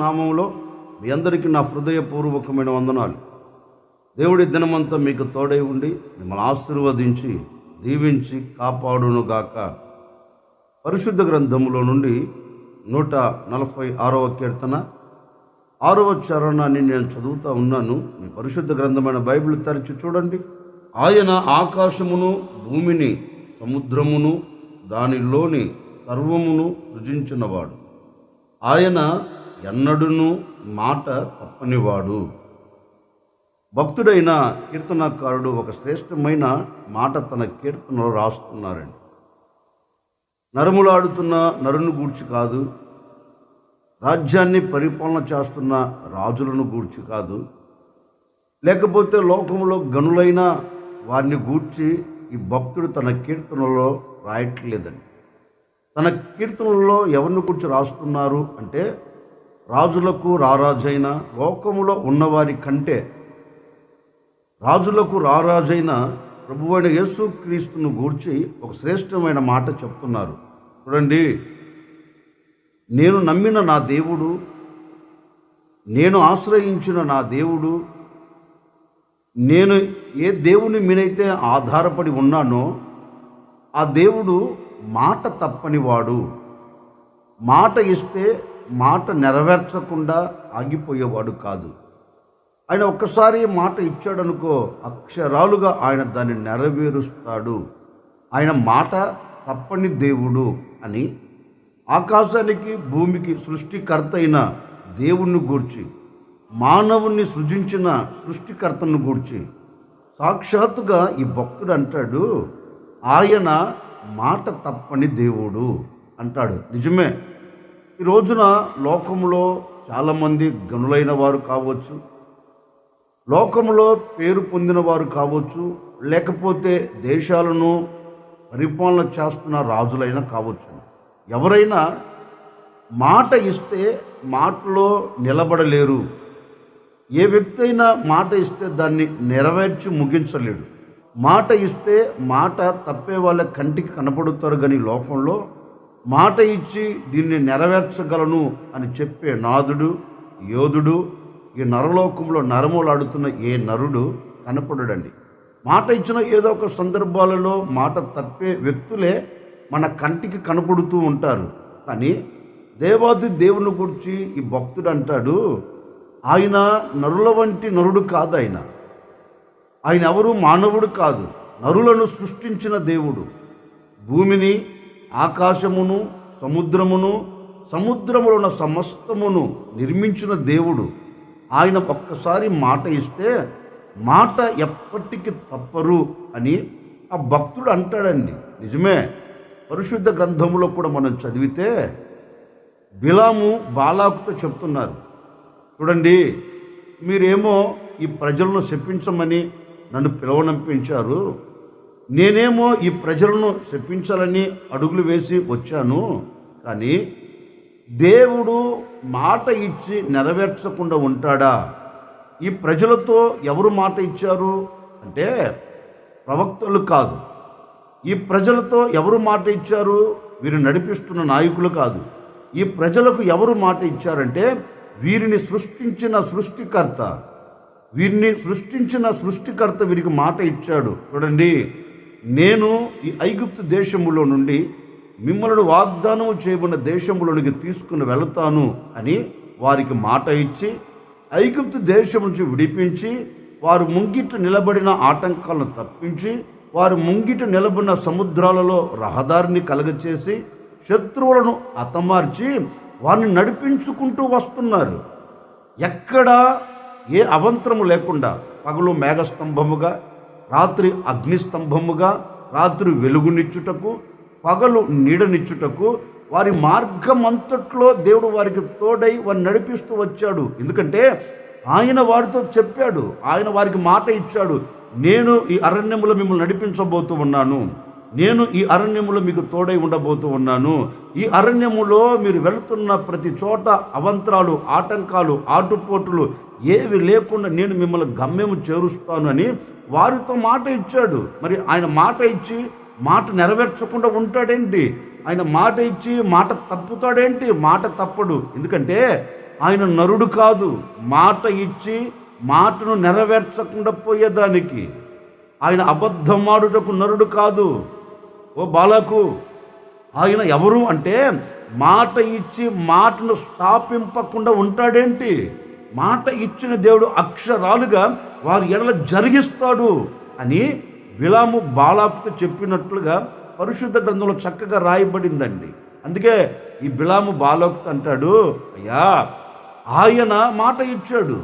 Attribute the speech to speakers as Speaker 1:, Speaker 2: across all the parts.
Speaker 1: నామంలో మీ అందరికీ నా హృదయపూర్వకమైన వందనాలు. దేవుడి దినమంతా మీకు తోడై ఉండి మిమ్మల్ని ఆశీర్వదించి దీవించి కాపాడునుగాక. పరిశుద్ధ గ్రంథములో నుండి 146వ కీర్తన 6వ చరణాన్ని నేను చదువుతూ ఉన్నాను. మీ పరిశుద్ధ గ్రంథమైన బైబిల్ తెరిచి చూడండి. ఆయన ఆకాశమును, భూమిని, సముద్రమును, దానిలోని సర్వమును సృజించినవాడు. ఆయన ఎన్నడూను మాట తప్పనివాడు. భక్తుడైన కీర్తనకారుడు ఒక శ్రేష్టమైన మాట తన కీర్తనలో రాస్తున్నారండి. నరములాడుతున్న నరుని గూర్చి కాదు, రాజ్యాన్ని పరిపాలన చేస్తున్న రాజులను గూర్చి కాదు, లేకపోతే లోకంలో గనులైన వారిని గూర్చి ఈ భక్తుడు తన కీర్తనలో రాయట్లేదండి. తన కీర్తనల్లో ఎవరిని గురించి రాస్తున్నారు అంటే, రాజులకు రారాజైన లోకములో ఉన్నవారి కంటే రాజులకు రారాజైన ప్రభువైన యేసుక్రీస్తును గూర్చి ఒక శ్రేష్టమైన మాట చెప్తున్నారు. చూడండి, నేను నమ్మిన నా దేవుడు, నేను ఆశ్రయించిన నా దేవుడు, నేను ఏ దేవుని మీదైతే ఆధారపడి ఉన్నానో ఆ దేవుడు మాట తప్పనివాడు. మాట ఇస్తే మాట నెరవేర్చకుండా ఆగిపోయేవాడు కాదు. ఆయన ఒక్కసారి మాట ఇచ్చాడనుకో, అక్షరాలుగా ఆయన దాన్ని నెరవేరుస్తాడు. ఆయన మాట తప్పని దేవుడు అని ఆకాశానికి భూమికి సృష్టికర్త అయిన దేవుణ్ణి గూర్చి, మానవుణ్ణి సృజించిన సృష్టికర్తను గూర్చి సాక్షాత్తుగా ఈ భక్తుడు అంటాడు, ఆయన మాట తప్పని దేవుడు అంటాడు. నిజమే, ఈ రోజున లోకంలో చాలామంది గనులైన వారు కావచ్చు, లోకంలో పేరు పొందిన వారు కావచ్చు, లేకపోతే దేశాలను పరిపాలన చేస్తున్న రాజులైనా కావచ్చు. ఎవరైనా మాట ఇస్తే మాటలో నిలబడలేరు. ఏ వ్యక్తి అయినా మాట ఇస్తే దాన్ని నెరవేర్చి ముగించలేడు. మాట ఇస్తే మాట తప్పే వాళ్ళ కంటికి కనపడుతారు, కానీ లోకంలో మాట ఇచ్చి దీన్ని నెరవేర్చగలను అని చెప్పే నాదుడు, యోధుడు ఈ నరలోకంలో నరములాడుతున్న ఏ నరుడు కనపడడండి. మాట ఇచ్చిన ఏదో ఒక సందర్భాలలో మాట తప్పే వ్యక్తులే మన కంటికి కనపడుతూ ఉంటారు. కానీ దేవాది దేవుని గురించి ఈ భక్తుడు అంటాడు, ఆయన నరుల వంటి నరుడు కాదు. ఆయన ఎవరు మానవుడు కాదు, నరులను సృష్టించిన దేవుడు. భూమిని, ఆకాశమును, సముద్రమును, సముద్రములో ఉన్న సమస్తమును నిర్మించిన దేవుడు. ఆయన ఒక్కసారి మాట ఇస్తే మాట ఎప్పటికీ తప్పరు అని ఆ భక్తుడు అంటాడండి. నిజమే, పరిశుద్ధ గ్రంథములో కూడా మనం చదివితే బిలాము బాలాకుతో చెప్తున్నారు, చూడండి, మీరేమో ఈ ప్రజలను శపించమని నన్ను పిలవనంపించారు, నేనేమో ఈ ప్రజలను శపించాలని అడుగులు వేసి వచ్చాను. కానీ దేవుడు మాట ఇచ్చి నెరవేర్చకుండా ఉంటాడా? ఈ ప్రజలతో ఎవరు మాట ఇచ్చారు అంటే ప్రవక్తలు కాదు. ఈ ప్రజలతో ఎవరు మాట ఇచ్చారు? వీరు నడిపిస్తున్న నాయకులు కాదు. ఈ ప్రజలకు ఎవరు మాట ఇచ్చారంటే వీరిని సృష్టించిన సృష్టికర్త. వీరికి మాట ఇచ్చాడు. చూడండి, నేను ఈ ఐగుప్తు దేశములో నుండి మిమ్మల్ని వాగ్దానం చేయబడిన దేశంలోనికి తీసుకుని వెళతాను అని వారికి మాట ఇచ్చి ఐగుప్తు దేశం నుంచి విడిపించి వారు ముంగిట నిలబడిన ఆటంకాలను తప్పించి వారు ముంగిట నిలబడిన సముద్రాలలో రహదారిని కలగచేసి శత్రువులను హతమార్చి వారిని నడిపించుకుంటూ వస్తున్నారు. ఎక్కడా ఏ అవంతరము లేకుండా పగలు మేఘస్తంభముగా, రాత్రి అగ్నిస్తంభముగా, రాత్రి వెలుగునిచ్చుటకు, పగలు నీడనిచ్చుటకు వారి మార్గం అంతట్లో దేవుడు వారికి తోడై వారిని నడిపిస్తూ వచ్చాడు. ఎందుకంటే ఆయన వారితో చెప్పాడు, ఆయన వారికి మాట ఇచ్చాడు, నేను ఈ అరణ్యములో మిమ్మల్ని నడిపించబోతూ ఉన్నాను, నేను ఈ అరణ్యములో మీకు తోడై ఉండబోతూ ఉన్నాను, ఈ అరణ్యములో మీరు వెళుతున్న ప్రతి చోట అవంతరాలు, ఆటంకాలు, ఆటుపోటులు ఏవి లేకుండా నేను మిమ్మల్ని గమ్యము చేరుస్తాను అని వారితో మాట ఇచ్చాడు. మరి ఆయన మాట ఇచ్చి మాట నెరవేర్చకుండా ఉంటాడేంటి? ఆయన మాట ఇచ్చి మాట తప్పుతాడేంటి? మాట తప్పడు. ఎందుకంటే ఆయన నరుడు కాదు, మాట ఇచ్చి మాటను నెరవేర్చకుండా పోయేదానికి. ఆయన అబద్ధమాడుటకు నరుడు కాదు. ఓ బాలకు, ఆయన ఎవరు అంటే మాట ఇచ్చి మాటను స్థాపింపకుండా ఉంటాడేంటి? మాట ఇచ్చిన దేవుడు అక్షరాలుగా వారి ఎడల జరిగిస్తాడు అని బిలాము బాలాకుతో చెప్పినట్లుగా పరిశుద్ధ గ్రంథంలో చక్కగా రాయబడిందండి. అందుకే ఈ బిలాము బాలాకుతో అంటాడు, అయ్యా ఆయన మాట ఇచ్చాడు,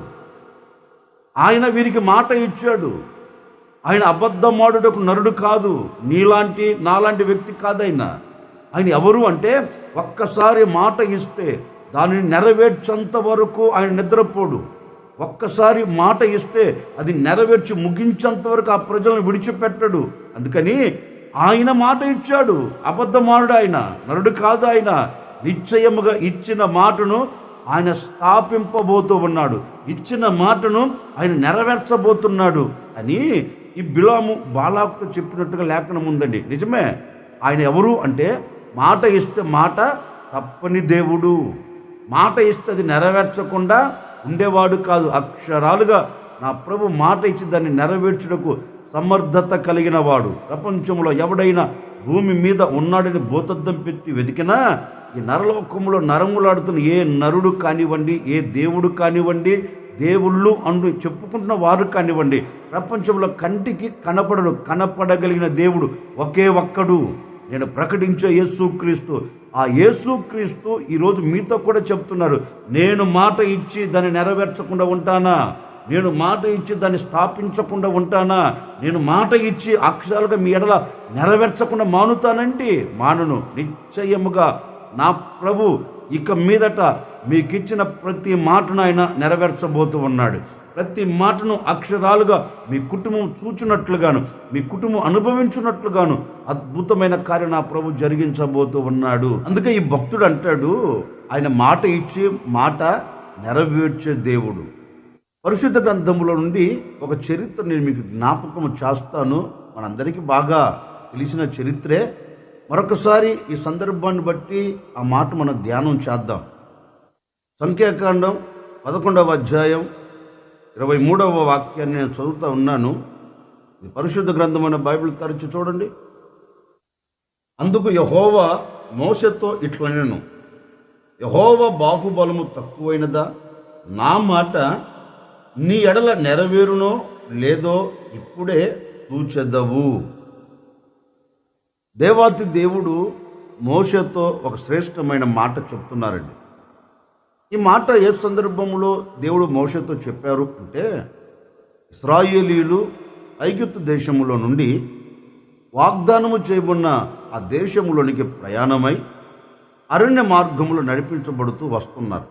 Speaker 1: ఆయన వీరికి మాట ఇచ్చాడు. ఆయన అబద్ధమాడుటకు నరుడు కాదు, నీలాంటి నాలాంటి వ్యక్తి కాదైనా. ఆయన ఎవరు అంటే ఒక్కసారి మాట ఇస్తే దానిని నెరవేర్చేంత వరకు ఆయన నిద్రపోడు. ఒక్కసారి మాట ఇస్తే అది నెరవేర్చి ముగించేంత వరకు ఆ ప్రజలను విడిచిపెట్టడు. అందుకని ఆయన మాట ఇచ్చాడు, అబద్ధమాడు, ఆయన నరుడు కాదు. ఆయన నిశ్చయముగా ఇచ్చిన మాటను ఆయన స్థాపింపబోతూ ఉన్నాడు, ఇచ్చిన మాటను ఆయన నెరవేర్చబోతున్నాడు అని ఈ బిలాము బాలాకుతో చెప్పినట్టుగా లేఖనం ఉందండి. నిజమే, ఆయన ఎవరు అంటే మాట ఇస్తే మాట తప్పని దేవుడు. మాట ఇస్తే అది నెరవేర్చకుండా ఉండేవాడు కాదు. అక్షరాలుగా నా ప్రభు మాట ఇచ్చి దాన్ని నెరవేర్చుటకు సమర్థత కలిగిన వాడు. ప్రపంచంలో ఎవడైనా భూమి మీద ఉన్నాడని భూతద్దం పెట్టి వెతికినా ఈ నరలోకంలో నరములాడుతున్న ఏ నరుడు కానివ్వండి, ఏ దేవుడు కానివ్వండి, దేవుళ్ళు అంటూ చెప్పుకుంటున్న వారు కానివ్వండి, ప్రపంచంలో కంటికి కనపడగలిగిన దేవుడు ఒకే ఒక్కడు, నేను ప్రకటించే యేసుక్రీస్తు. ఆ యేసుక్రీస్తు ఈరోజు మీతో కూడా చెప్తున్నారు, నేను మాట ఇచ్చి దాన్ని నెరవేర్చకుండా ఉంటానా? నేను మాట ఇచ్చి దాన్ని స్థాపించకుండా ఉంటానా? నేను మాట ఇచ్చి అక్షరాలుగా మీ ఎడల నెరవేర్చకుండా మానుతానండి? మానను. నిశ్చయముగా నా ప్రభు ఇక మీదట మీకు ఇచ్చిన ప్రతి మాటను ఆయన నెరవేర్చబోతూ ఉన్నాడు. ప్రతి మాటను అక్షరాలుగా మీ కుటుంబం చూచినట్లుగాను, మీ కుటుంబం అనుభవించున్నట్లుగాను అద్భుతమైన కార్యం నా ప్రభు జరిగించబోతూ ఉన్నాడు. అందుకే ఈ భక్తుడు అంటాడు, ఆయన మాట ఇచ్చి మాట నెరవేర్చే దేవుడు. పరిశుద్ధ గ్రంథములో నుండి ఒక చరిత్ర నేను మీకు జ్ఞాపకం చేస్తాను. మనందరికీ బాగా తెలిసిన చరిత్రే. మరొకసారి ఈ సందర్భాన్ని బట్టి ఆ మాట మనం ధ్యానం చేద్దాం. సంఖ్యాకాండం 11వ అధ్యాయం 23వ వాక్యాన్ని నేను చదువుతూ ఉన్నాను. ఇది పరిశుద్ధ గ్రంథమైన బైబిల్ తెరిచి చూడండి. అందుకు యెహోవా మోషేతో ఇట్లనెను, యెహోవా బాహుబలము తక్కువైనదా? నా మాట నీ ఎడల నెరవేరునో లేదో ఇప్పుడే చూచెదవు. దేవాతి దేవుడు మోషేతో ఒక శ్రేష్టమైన మాట చెప్తున్నారండి. ఈ మాట ఏ సందర్భంలో దేవుడు మోషేతో చెప్పారు అంటే, ఇశ్రాయేలీయులు ఐగుప్తు దేశములో నుండి వాగ్దానము చేయబడిన ఆ దేశములోనికి ప్రయాణమై అరణ్య మార్గములు నడిపించబడుతూ వస్తున్నారు.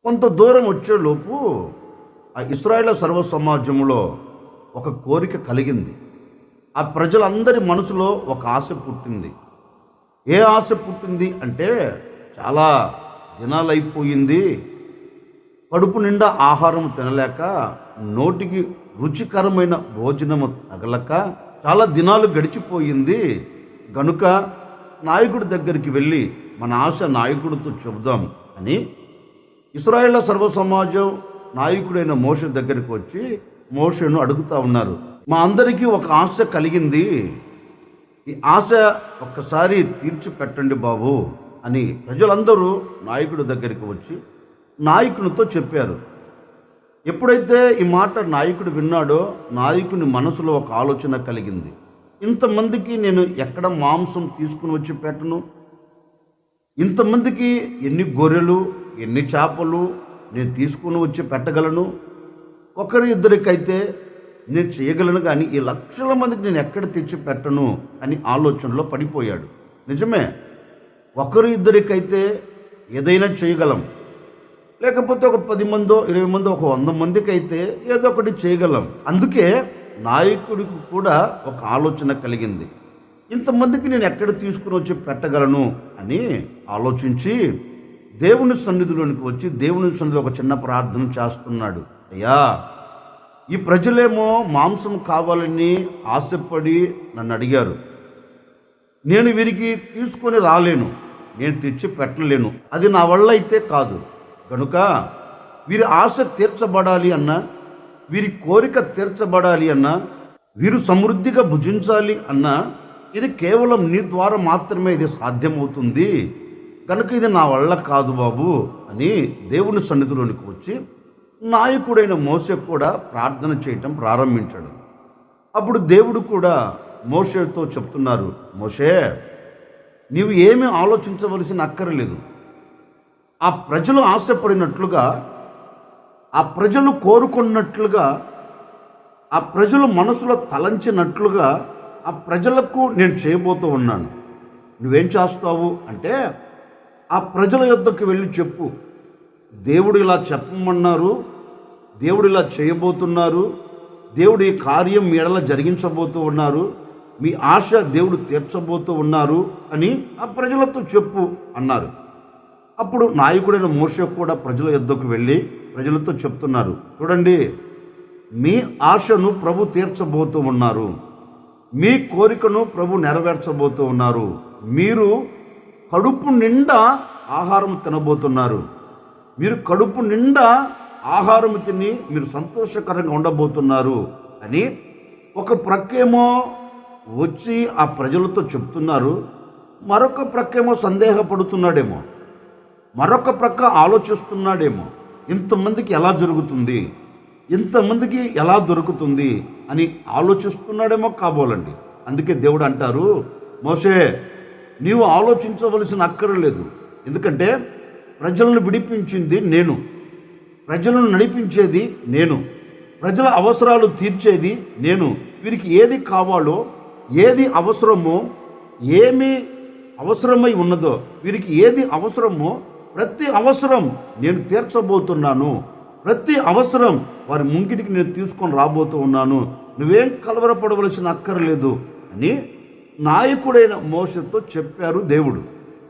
Speaker 1: కొంత దూరం వచ్చేలోపు ఆ ఇశ్రాయేలు సర్వ సమాజంలో ఒక కోరిక కలిగింది. ఆ ప్రజలందరి మనసులో ఒక ఆశ పుట్టింది. ఏ ఆశ పుట్టింది అంటే, చాలా దినాలైపోయింది, కడుపు నిండా ఆహారం తినలేక, నోటికి రుచికరమైన భోజనము తగలక చాలా దినాలు గడిచిపోయింది గనుక నాయకుడి దగ్గరికి వెళ్ళి మన ఆశ నాయకుడితో చెబుదాం అని ఇశ్రాయేలు సర్వ సమాజం నాయకుడైన మోషే దగ్గరికి వచ్చి మోషేను అడుగుతూ ఉన్నారు, మా అందరికీ ఒక ఆశ కలిగింది, ఈ ఆశ ఒక్కసారి తీర్చిపెట్టండి బాబు అని ప్రజలందరూ నాయకుడి దగ్గరికి వచ్చి నాయకునితో చెప్పారు. ఎప్పుడైతే ఈ మాట నాయకుడు విన్నాడో నాయకుని మనసులో ఒక ఆలోచన కలిగింది, ఇంతమందికి నేను ఎక్కడ మాంసం తీసుకుని వచ్చి పెట్టను? ఇంతమందికి ఎన్ని గొర్రెలు ఎన్ని చేపలు నేను తీసుకుని వచ్చి పెట్టగలను? ఒకరి ఇద్దరికైతే నేను చేయగలను, కానీ ఈ లక్షల మందికి నేను ఎక్కడ తెచ్చి పెట్టను అని ఆలోచనలో పడిపోయాడు. నిజమే, ఒకరు ఇద్దరికైతే ఏదైనా చేయగలం, లేకపోతే ఒక 10 మందో 20 మందో ఒక 100 మందికి అయితే ఏదో ఒకటి చేయగలం. అందుకే నాయకుడికి కూడా ఒక ఆలోచన కలిగింది, ఇంతమందికి నేను ఎక్కడ తీసుకుని వచ్చి పెట్టగలను అని ఆలోచించి దేవుని సన్నిధిలోనికి వచ్చి దేవుని సన్నిధిలో ఒక చిన్న ప్రార్థన చేస్తున్నాడు. అయ్యా, ఈ ప్రజలేమో మాంసం కావాలని ఆశపడి నన్ను అడిగారు, నేను వీరికి తీసుకొని రాలేను, నేను తెచ్చి పెట్టలేను, అది నా వల్ల అయితే కాదు. కనుక వీరి ఆశ తీర్చబడాలి అన్నా, వీరి కోరిక తీర్చబడాలి అన్నా, వీరు సమృద్ధిగా భుజించాలి అన్నా, ఇది కేవలం నీ ద్వారా మాత్రమే ఇది సాధ్యమవుతుంది. కనుక ఇది నా వల్ల కాదు బాబు అని దేవుని సన్నిధిలోనికి వచ్చి నాయకుడైన మోషే కూడా ప్రార్థన చేయటం ప్రారంభించాడు. అప్పుడు దేవుడు కూడా మోషేతో చెప్తున్నారు, మోషే, నీవు ఏమీ ఆలోచించవలసిన అక్కర్లేదు. ఆ ప్రజలు ఆశపడినట్లుగా, ఆ ప్రజలు కోరుకున్నట్లుగా, ఆ ప్రజలు మనసులో తలంచినట్లుగా ఆ ప్రజలకు నేను చేయబోతూ ఉన్నాను. నువ్వేం చేస్తావు అంటే, ఆ ప్రజల యొద్దకు వెళ్ళి చెప్పు, దేవుడు ఇలా చెప్పమన్నారు, దేవుడు ఇలా చేయబోతున్నారు, దేవుడు ఈ కార్యం మీ ఎడల జరిగించబోతూ ఉన్నారు, మీ ఆశ దేవుడు తీర్చబోతూ ఉన్నారు అని ఆ ప్రజలతో చెప్పు అన్నారు. అప్పుడు నాయకుడైన మోషే కూడా ప్రజల యొద్దకు వెళ్ళి ప్రజలతో చెప్తున్నారు, చూడండి, మీ ఆశను ప్రభు తీర్చబోతూ ఉన్నారు, మీ కోరికను ప్రభు నెరవేర్చబోతూ ఉన్నారు, మీరు కడుపు నిండా ఆహారం తినబోతున్నారు, మీరు కడుపు నిండా ఆహారం తిని మీరు సంతోషకరంగా ఉండబోతున్నారు అని ఒక ప్రక్కేమో వచ్చి ఆ ప్రజలతో చెప్తున్నారు, మరొక ప్రక్కేమో సందేహపడుతున్నాడేమో, మరొక ప్రక్క ఆలోచిస్తున్నాడేమో, ఇంతమందికి ఎలా జరుగుతుంది, ఇంతమందికి ఎలా దొరుకుతుంది అని ఆలోచిస్తున్నాడేమో కాబోలండి. అందుకే దేవుడు అంటారు, మోషే, నీవు ఆలోచించవలసిన అక్కర్లేదు, ఎందుకంటే ప్రజలను విడిపించింది నేను, ప్రజలను నడిపించేది నేను, ప్రజల అవసరాలు తీర్చేది నేను. వీరికి ఏది కావాలో, ఏది అవసరమో, ఏమి అవసరమై ఉన్నదో, వీరికి ఏది అవసరమో ప్రతి అవసరం నేను తీర్చబోతున్నాను, ప్రతి అవసరం వారి ముంగిటికి నేను తీసుకొని రాబోతూ ఉన్నాను, నువ్వేం కలవరపడవలసిన అక్కర్లేదు అని నాయకుడైన మోషేతో చెప్పారు దేవుడు.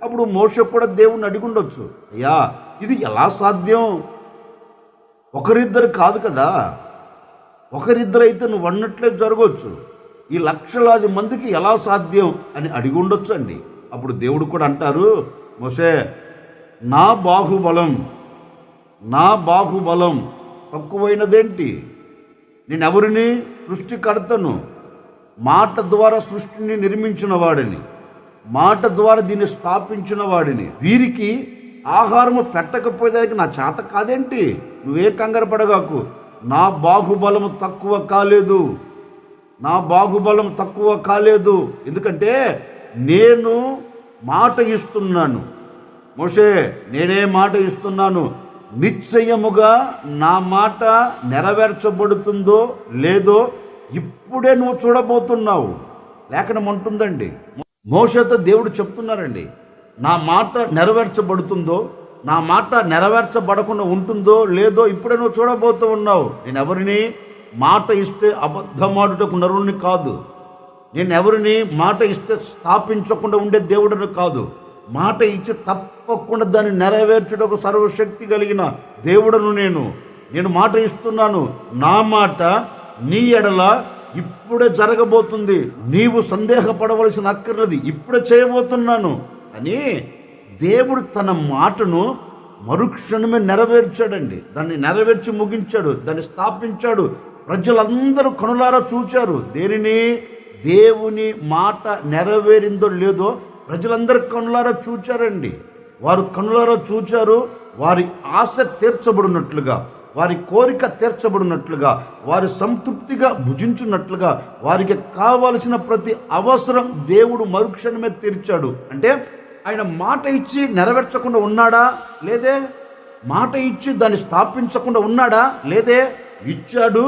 Speaker 1: అప్పుడు మోషే కూడా దేవుణ్ణి అడిగుండొచ్చు, అయ్యా ఇది ఎలా సాధ్యం, ఒకరిద్దరు కాదు కదా, ఒకరిద్దరైతే నువ్వు అన్నట్లే జరగవచ్చు, ఈ లక్షలాది మందికి ఎలా సాధ్యం అని అడిగి ఉండొచ్చు అండి. అప్పుడు దేవుడు కూడా అంటారు, మోషే, నా బాహుబలం తక్కువైనదేంటి, నేనెవరిని, సృష్టికర్తను, మాట ద్వారా సృష్టిని నిర్మించిన వాడిని, మాట ద్వారా దీన్ని స్థాపించిన వాడిని, వీరికి ఆహారము పెట్టకపోయేదానికి నా చేత కాదేంటి, నువ్వే కంగారు పడగాకు, నా బాహుబలము తక్కువ కాలేదు, నా బాహుబలం తక్కువ కాలేదు, ఎందుకంటే నేను మాట ఇస్తున్నాను. మోషే, నేనే మాట ఇస్తున్నాను, నిశ్చయముగా నా మాట నెరవేర్చబడుతుందో లేదో ఇప్పుడే నువ్వు చూడబోతున్నావు. లేఖనం అంటుందండి, మోషేతో దేవుడు చెప్తున్నారండి, నా మాట నెరవేర్చబడుతుందో, నా మాట నెరవేర్చబడకుండా ఉంటుందో లేదో ఇప్పుడే నువ్వు చూడబోతూ ఉన్నావు. నేను ఎవరిని మాట ఇస్తే అబద్ధమాడుటకు నరుణ్ణి కాదు, నేను ఎవరిని మాట ఇస్తే స్థాపించకుండా ఉండే దేవుడిని కాదు, మాట ఇచ్చి తప్పకుండా దాన్ని నెరవేర్చుటకు సర్వశక్తి కలిగిన దేవుడను నేను మాట ఇస్తున్నాను, నా మాట నీ ఎడల ఇప్పుడే జరగబోతుంది, నీవు సందేహపడవలసిన అక్కర్లేదు, ఇప్పుడే చేయబోతున్నాను అని దేవుడు తన మాటను మరుక్షణమే నెరవేర్చాడండి. దాన్ని నెరవేర్చి ముగించాడు, దాన్ని స్థాపించాడు. ప్రజలందరూ కనులారా చూచారు. దేనిని? దేవుని మాట నెరవేరిందో లేదో ప్రజలందరూ కనులారా చూచారండి. వారు కనులారా చూచారు. వారి ఆశ తీర్చబడినట్లుగా, వారి కోరిక తీర్చబడినట్లుగా, వారి సంతృప్తిగా భుజించున్నట్లుగా వారికి కావలసిన ప్రతి అవసరం దేవుడు మరుక్షణమే తీర్చాడు. అంటే ఆయన మాట ఇచ్చి నెరవేర్చకుండా ఉన్నాడా? లేదే. మాట ఇచ్చి దాన్ని స్థాపించకుండా ఉన్నాడా? లేదే. ఇచ్చాడు.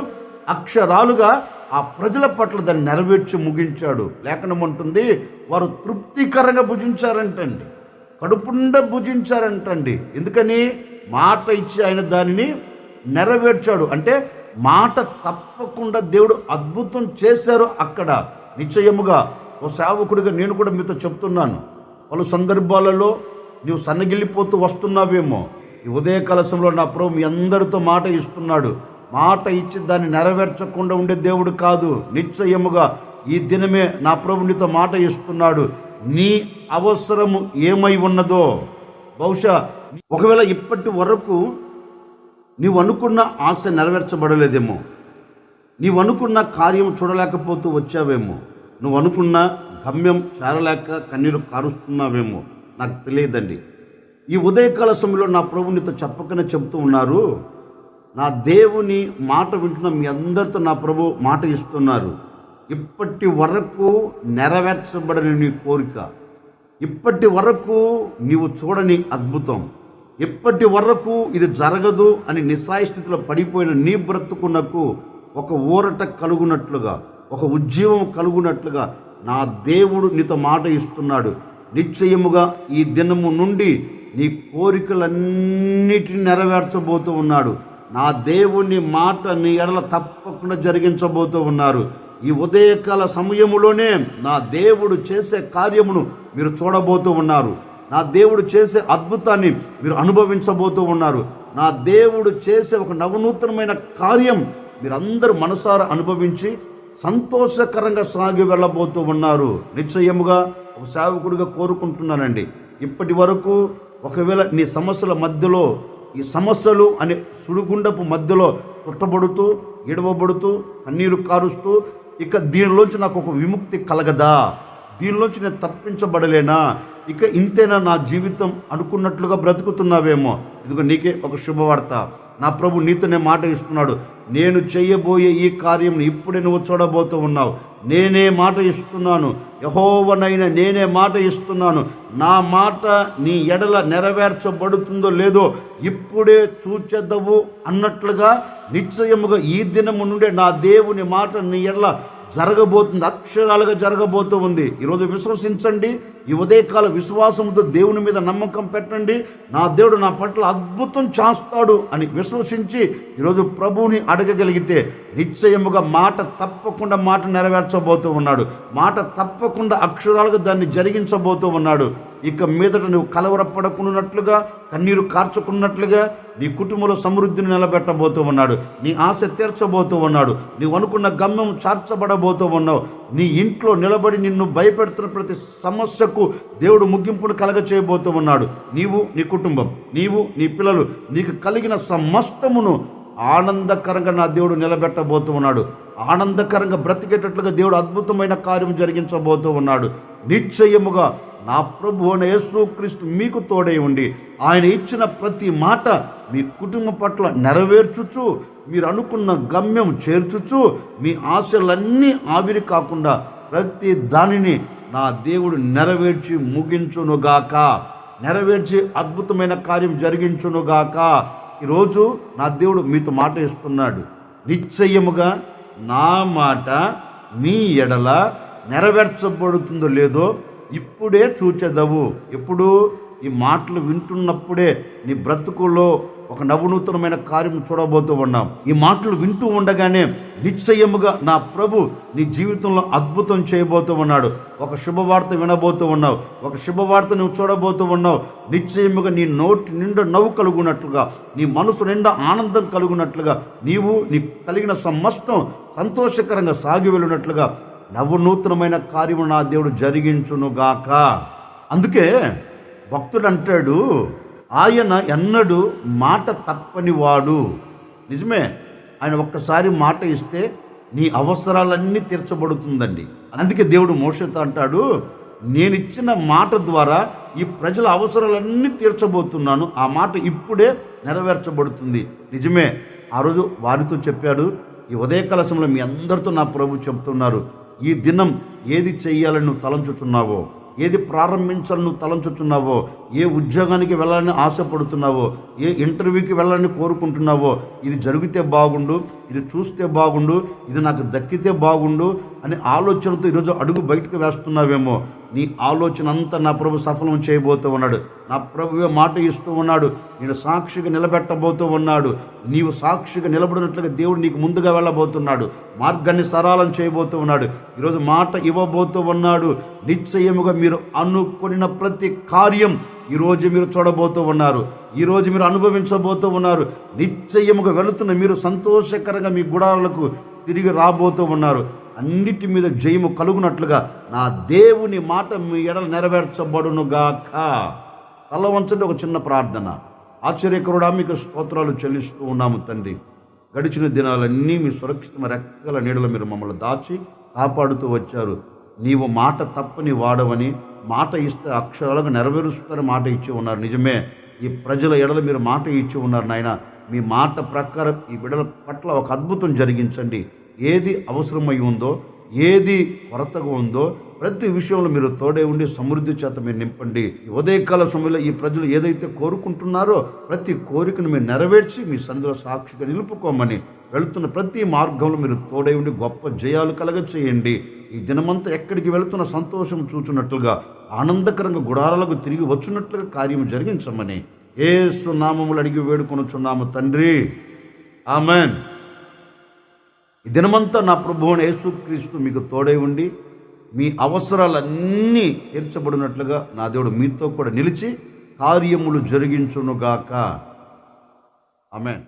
Speaker 1: అక్షరాలుగా ఆ ప్రజల పట్ల దాన్ని నెరవేర్చి ముగించాడు. లేఖనం ఉంటుంది, వారు తృప్తికరంగా భుజించారంటండి, కడుపుండా భుజించారంటండి. ఎందుకని? మాట ఇచ్చి ఆయన దానిని నెరవేర్చాడు. అంటే మాట తప్పకుండా దేవుడు అద్భుతం చేశారు అక్కడ. నిశ్చయముగా ఓ సేవకుడిగా నేను కూడా మీతో చెప్తున్నాను, పలు సందర్భాలలో నీవు సన్నగిల్లిపోతూ వస్తున్నావేమో, ఈ ఉదయకాల సమయంలో నా ప్రభు మీ అందరితో మాట ఇస్తున్నాడు. మాట ఇచ్చి దాన్ని నెరవేర్చకుండా ఉండే దేవుడు కాదు. నిశ్చయముగా ఈ దినమే నా ప్రభు నీతో మాట ఇస్తున్నాడు. నీ అవసరము ఏమై ఉన్నదో, బహుశా ఒకవేళ ఇప్పటి వరకు నీవు అనుకున్న ఆశ నెరవేర్చబడలేదేమో, నీవు అనుకున్న కార్యం చూడలేకపోతూ వచ్చావేమో, నువ్వు అనుకున్న గమ్యం చేరలేక కన్నీరు కారుస్తున్నావేమో, నాకు తెలియదండి. ఈ ఉదయకాల సమయంలో నా ప్రభు నీతో చెప్పకనే చెబుతూ ఉన్నారు. నా దేవుని మాట వింటున్న మీ అందరితో నా ప్రభు మాట ఇస్తున్నారు. ఇప్పటి వరకు నెరవేర్చబడని నీ కోరిక, ఇప్పటి వరకు నీవు చూడని అద్భుతం, ఇప్పటి వరకు ఇది జరగదు అని నిస్సాయ స్థితిలో పడిపోయిన నీ బ్రతుకునకు ఒక ఊరట కలుగునట్లుగా, ఒక ఉజ్జీవం కలుగునట్లుగా నా దేవుడు నీతో మాట ఇస్తున్నాడు. నిశ్చయముగా ఈ దినము నుండి నీ కోరికలన్నిటిని నెరవేర్చబోతూ ఉన్నాడు. నా దేవుని మాట నీ ఎడల తప్పకుండా జరిగించబోతూ ఉన్నారు. ఈ ఉదయకాల సమయములోనే నా దేవుడు చేసే కార్యమును మీరు చూడబోతూ ఉన్నారు. నా దేవుడు చేసే అద్భుతాన్ని మీరు అనుభవించబోతూ ఉన్నారు. నా దేవుడు చేసే ఒక నవనూతనమైన కార్యం మీరందరూ మనసారా అనుభవించి సంతోషకరంగా సాగి వెళ్ళబోతూ ఉన్నారు. నిశ్చయముగా ఒక సేవకుడిగా కోరుకుంటున్నానండి. ఇప్పటి వరకు ఒకవేళ నీ సమస్యల మధ్యలో, ఈ సమస్యలు అనే సుడిగుండపు మధ్యలో చుట్టబడుతూ, ఎడవబడుతూ, కన్నీరు కారుస్తూ, ఇక దీనిలోంచి నాకు ఒక విముక్తి కలగదా, దీనిలోంచి నేను తప్పించబడలేనా, ఇక ఇంతేనా నా జీవితం అనుకున్నట్లుగా బ్రతుకుతున్నావేమో, ఇదిగో నీకే ఒక శుభవార్త. నా ప్రభు నీతోనే మాట ఇస్తున్నాడు. నేను చేయబోయే ఈ కార్యం ఇప్పుడే నువ్వు చూడబోతూ ఉన్నావు. నేనే మాట ఇస్తున్నాను, యెహోవానైన నేనే మాట ఇస్తున్నాను. నా మాట నీ ఎడల నెరవేర్చబడుతుందో లేదో ఇప్పుడే చూచెదవు అన్నట్లుగా నిశ్చయముగా ఈ దినము నుండే నా దేవుని మాట నీ ఎడల జరగబోతుంది, అక్షరాలుగా జరగబోతూ ఉంది. ఈరోజు విశ్వసించండి. ఈ ఉదయకాల విశ్వాసంతో దేవుని మీద నమ్మకం పెట్టండి. నా దేవుడు నా పట్ల అద్భుతం చేస్తాడు అని విశ్వసించి ఈరోజు ప్రభువుని అడగగలిగితే నిశ్చయముగా మాట తప్పకుండా మాట నెరవేర్చబోతూ ఉన్నాడు. మాట తప్పకుండా అక్షరాలుగా దాన్ని జరిగించబోతూ ఉన్నాడు. ఇక మీదట నువ్వు కలవరపడకున్నట్లుగా, కన్నీరు కార్చుకున్నట్లుగా నీ కుటుంబంలో సమృద్ధిని నిలబెట్టబోతూ ఉన్నాడు. నీ ఆశ తీర్చబోతూ ఉన్నాడు. నీవు అనుకున్న గమ్యం చార్చబడబోతూ ఉన్నావు. నీ ఇంట్లో నిలబడి నిన్ను భయపెడుతున్న ప్రతి సమస్యకు దేవుడు ముగింపును కలగ చేయబోతూ ఉన్నాడు. నీవు, నీ కుటుంబం, నీవు, నీ పిల్లలు, నీకు కలిగిన సమస్తమును ఆనందకరంగా నా దేవుడు నిలబెట్టబోతూ ఉన్నాడు. ఆనందకరంగా బ్రతికేటట్లుగా దేవుడు అద్భుతమైన కార్యం జరిగించబోతూ ఉన్నాడు. నిశ్చయముగా నా ప్రభు అయిన యేసుక్రీస్తు మీకు తోడై ఉండి ఆయన ఇచ్చిన ప్రతి మాట మీ కుటుంబం పట్ల నెరవేర్చుచు, మీరు అనుకున్న గమ్యం చేర్చుచు, మీ ఆశలన్నీ ఆవిరి కాకుండా ప్రతి దానిని నా దేవుడు నెరవేర్చి ముగించునుగాక, నెరవేర్చి అద్భుతమైన కార్యం జరిగించునుగాక. ఈరోజు నా దేవుడు మీతో మాట ఇస్తున్నాడు. నిశ్చయముగా నా మాట మీ ఎడల నెరవేర్చబడుతుందో లేదో ఇప్పుడే చూచెదవు. ఎప్పుడు? ఈ మాటలు వింటున్నప్పుడే నీ బ్రతుకుల్లో ఒక నవనూతనమైన కార్యం చూడబోతూ ఉన్నాం. ఈ మాటలు వింటూ ఉండగానే నిశ్చయముగా నా ప్రభు నీ జీవితంలో అద్భుతం చేయబోతూ ఉన్నాడు. ఒక శుభవార్త వినబోతూ ఉన్నావు, ఒక శుభవార్త నువ్వు చూడబోతూ ఉన్నావు. నిశ్చయముగా నీ నోటి నిండా నవ్వు కలుగునట్లుగా, నీ మనసు నిండా ఆనందం కలుగునట్లుగా, నీవు నీ కలిగిన సమస్తం సంతోషకరంగా సాగి వెళ్ళినట్లుగా నవనూతనమైన కార్యము నా దేవుడు జరిగించునుగాక. అందుకే భక్తుడు అంటాడు, ఆయన ఎన్నడూ మాట తప్పని వాడు. నిజమే, ఆయన ఒక్కసారి మాట ఇస్తే నీ అవసరాలన్నీ తీర్చబడుతుందండి. అందుకే దేవుడు మోషేతో అంటాడు, నేనిచ్చిన మాట ద్వారా ఈ ప్రజల అవసరాలన్నీ తీర్చబోతున్నాను, ఆ మాట ఇప్పుడే నెరవేర్చబడుతుంది. నిజమే, ఆ రోజు వారితో చెప్పాడు. ఈ ఉదయకాల సమయంలో మీ అందరితో నా ప్రభు చెప్తున్నారు, ఈ దినం ఏది చెయ్యాలని నువ్వు తలంచుచున్నావో, ఏది ప్రారంభించాలని నువ్వు తలంచుచున్నావో, ఏ ఉద్యోగానికి వెళ్ళాలని ఆశపడుతున్నావో, ఏ ఇంటర్వ్యూకి వెళ్ళాలని కోరుకుంటున్నావో, ఇది జరిగితే బాగుండు, ఇది చూస్తే బాగుండు, ఇది నాకు దక్కితే బాగుండు అనే ఆలోచనతో ఈరోజు అడుగు బయటకు వేస్తున్నావేమో. నీ ఆలోచన అంతా నా ప్రభు సఫలం చేయబోతూ ఉన్నాడు. నా ప్రభువే మాట ఇస్తూ ఉన్నాడు, నేను సాక్షిగా నిలబెట్టబోతూ ఉన్నాడు. నీవు సాక్షిగా నిలబడినట్లుగా దేవుడు నీకు ముందుగా వెళ్ళబోతున్నాడు, మార్గాన్ని సరళం చేయబోతూ ఉన్నాడు. ఈరోజు మాట ఇవ్వబోతూ ఉన్నాడు. నిశ్చయముగా మీరు అనుకున్న ప్రతి కార్యం ఈరోజు మీరు చూడబోతూ ఉన్నారు, ఈరోజు మీరు అనుభవించబోతూ ఉన్నారు. నిశ్చయముగా వెళుతున్న మీరు సంతోషకరంగా మీ గుడాలకు తిరిగి రాబోతూ ఉన్నారు. అన్నిటి మీద జయము కలుగునట్లుగా నా దేవుని మాట మీ ఎడల నెరవేర్చబడునుగాక. తల వంచండి, ఒక చిన్న ప్రార్థన. ఆశ్చర్యకరుడా, మీకు స్తోత్రాలు చెల్లిస్తూ ఉన్నాము తండ్రి. గడిచిన దినాలన్నీ మీ సురక్షితమైన రెక్కల నీడలో మీరు మమ్మల్ని దాచి కాపాడుతూ వచ్చారు. నీవు మాట తప్పని వాడవని, మాట ఇస్తే అక్షరాలకు నెరవేరుస్తారని మాట ఇచ్చి ఉన్నారు. నిజమే, ఈ ప్రజల ఎడల మీరు మాట ఇచ్చి ఉన్నారు నాయన. మీ మాట ప్రకారం ఈ బిడ్డల పట్ల ఒక అద్భుతం జరిగించండి. ఏది అవసరమై ఉందో, ఏది కొరతగా ఉందో ప్రతి విషయంలో మీరు తోడే ఉండి సమృద్ధి చేత మీరు నింపండి. ఈ ఉదయకాల సమయంలో ఈ ప్రజలు ఏదైతే కోరుకుంటున్నారో ప్రతి కోరికను మీరు నెరవేర్చి మీ సన్నిధిలో సాక్షిగా నిలుపుకోమని, వెళుతున్న ప్రతి మార్గంలో మీరు తోడే ఉండి గొప్ప జయాలు కలగ చేయండి. ఈ దినమంతా ఎక్కడికి వెళుతున్న సంతోషం చూచున్నట్లుగా, ఆనందకరంగా గుడారాలకు తిరిగి వచ్చున్నట్లుగా కార్యం జరిగించమని యేసు నామములు అడిగి వేడుకొనుచున్నాము తండ్రి, ఆమెన్. ఈ దినమంతా నా ప్రభువైన యేసుక్రీస్తు మీకు తోడై ఉండి మీ అవసరాలన్నీ తీర్చబడినట్లుగా నా దేవుడు మీతో కూడా నిలిచి కార్యములు జరిగించునుగాక. ఆమెన్.